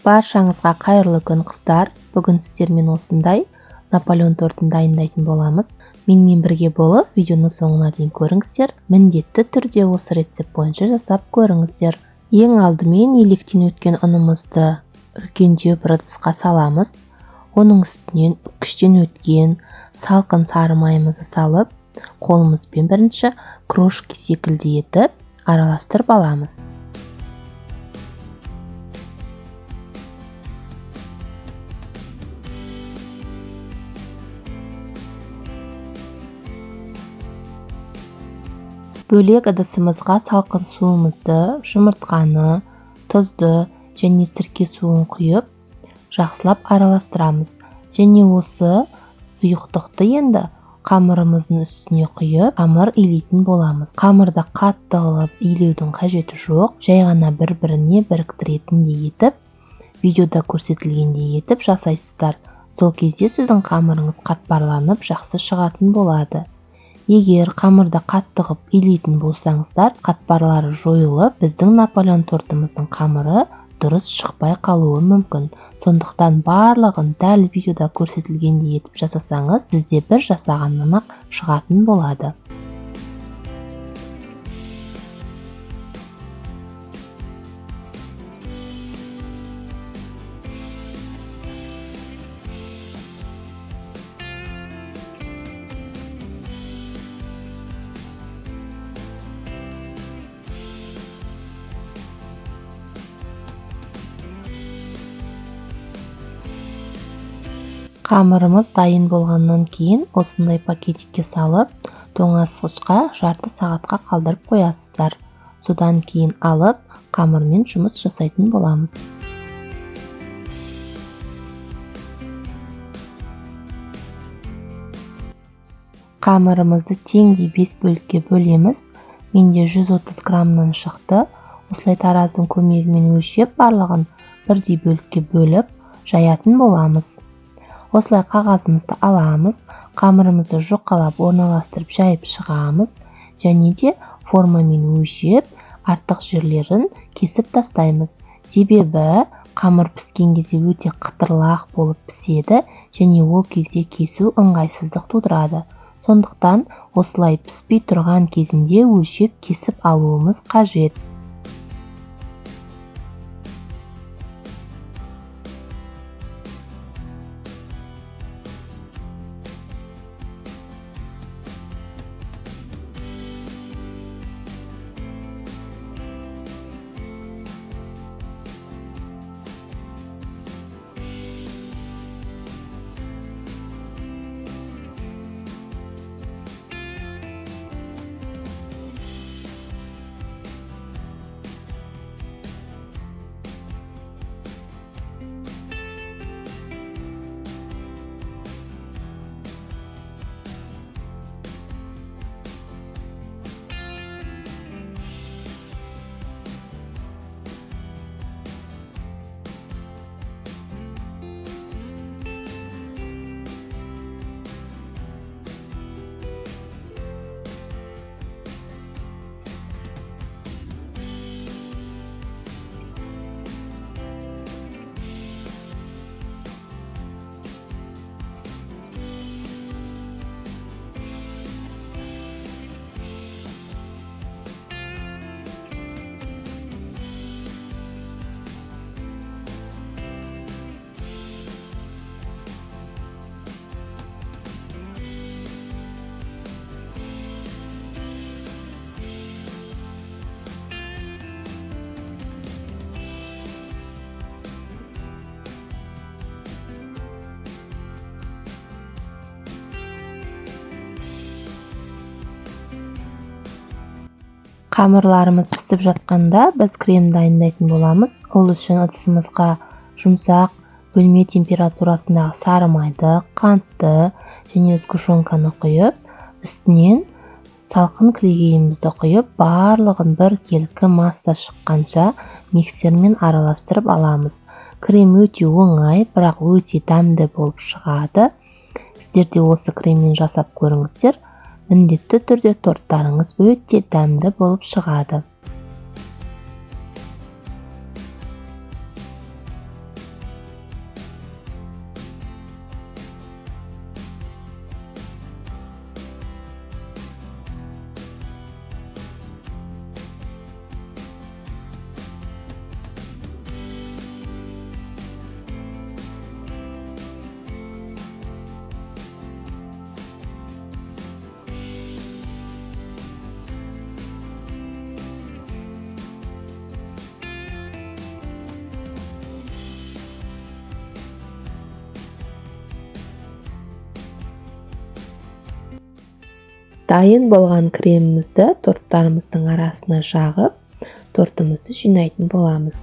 Баршаңызға қайырлы күн қыздар. Бүгін сіздермен осындай Наполеон тортын дайындайтын боламыз. Менімен бірге болып, видеоны соңына дейін көріңіздер. Міндетті түрде осы рецепт бойынша жасап көріңіздер. Ең алдымен електен өткен ұнымызды үлкендеу бір ыдысқа саламыз. Оның үстінен үккіштен өткен салқын сары майымызды салып, қолымызбен бірінші крошки секілді етіп араластырып аламыз. Бөлек ыдысымызға салқын суымызды, жұмыртқаны, тұзды және сірке суын құйып, жақсылап араластырамыз. Және осы сұйықтықты енді қамырымыздың үстіне құйып, қамыр илейтін боламыз. Қамырды қатты қылып илеудің қажеті жоқ, жай ғана бір-біріне біріктіретіндей етіп, видеода көрсетілгендей етіп жасайсыздар. Сол кезде сіздің қамырыңыз қатпарланып, жақсы шығатын болады. Егер қамырды қатты қылып илейтін болсаңыздар, қатпарлары жойылып, біздің Наполеон тортымыздың қамыры дұрыс шықпай қалуы мүмкін. Сондықтан барлығын дәл видеода көрсетілгендей етіп жасасаңыз, сізде бір жасағаннан ақ шығатын болады. Қамырымыз дайын болғаннан кейін осындай пакетикке салып, тоңазытқышқа жарты сағатқа қалдырып қоясыздар. Содан кейін алып, қамырмен жұмыс жасайтын боламыз. Қамырымызды теңдей 5 бөлікке бөлеміз. Менде 130 граммнан шықты. Осылай тараздың көмегімен өлшеп, барлығын бірдей бөлікке бөліп, жаятын боламыз. Осылай қағазымызды аламыз, қамырымызды жұқалап орналастырып жайып шығамыз, және де формамен өлшеп, артық жерлерін кесіп тастаймыз. Себебі қамыр піскен кезде өте қытырлақ болып піседі, және ол кезде кесу ыңғайсыздық тудырады. Сондықтан осылай піспей тұрған кезінде өлшеп кесіп алуымыз қажет. Қамырларымыз пісіп жатқанда біз крем дайындайтын боламыз. Ол үшін ыдысымызға жұмсақ бөлме температурасындағы сары майды, қантты және сгущенканы құйып, үстінен салқын кілегейімізді құйып, барлығын біркелкі масса шыққанша миксермен араластырып аламыз. Крем өте оңай, бірақ өте дәмді болып шығады. Сіздер де осы креммен жасап көріңіздер. Міндетті түрде торттарыңыз өте дәмді болып шығады. Дайын болған кремімізді торттарымыздың арасына жағып, тортымызды жинайтын боламыз.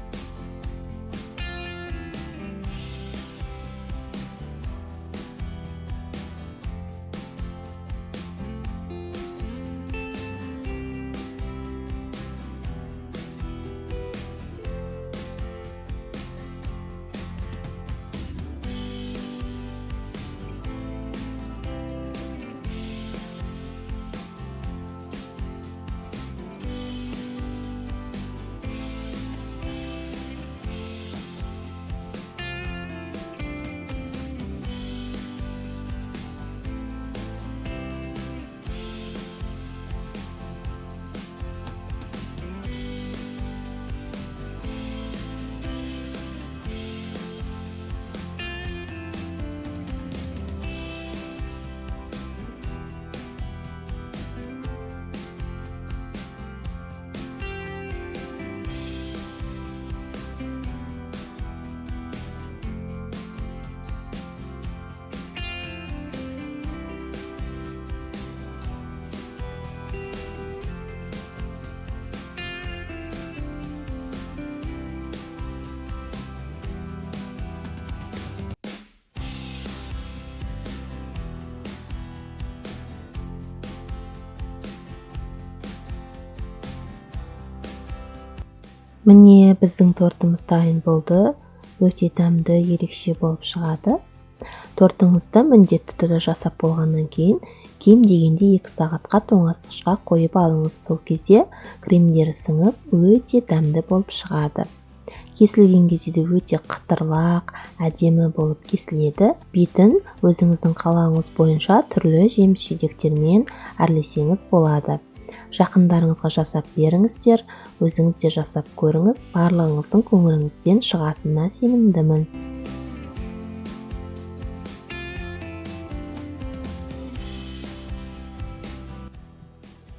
Міне біздің тортымыз дайын болды. Өте дәмді, ерекше болып шығады. Тортыңызды міндетті түрде жасап болғаннан кейін кем дегенде 2 сағатқа тоңазытқышқа қойып алыңыз. Сол кезде кремдері сіңіп, өте дәмді болып шығады. Кесілген кезде де өте қытырлақ, әдемі болып кесіледі. Бетін өзіңіздің қалауыңыз бойынша түрлі жеміс-жидектермен әрлесеңіз болады. Жақындарыңызға жасап беріңіздер, өзіңіз де жасап көріңіз, барлығыңыздың көңіліңізден шығатынына сенімдімін.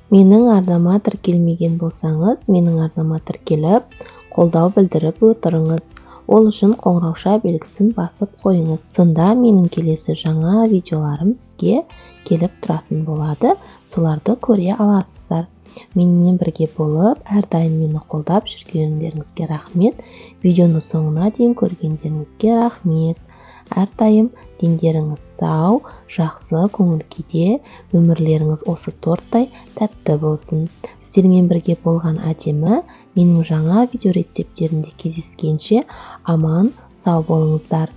Менің арнама тіркелмеген болсаңыз, менің арнама тіркеліп, қолдау білдіріп отырыңыз. Ол үшін қоңырауша белгісін басып қойыңыз. Сонда менің келесі жаңа видеоларым сізге келіп тұратын болады. Соларды көре аласыздар. Менімен бірге болып, әрдайым мені қолдап жүргендеріңізге рахмет. Видеоны соңына дейін көргендеріңізге рахмет. Әрдайым дендеріңіз сау, жақсы көңіл күйде, өмірлеріңіз осы торттай тәтті болсын. Сіздермен бірге болған әдемі, менің жаңа видео рецепттерінде кездескенше аман, сау болыңыздар.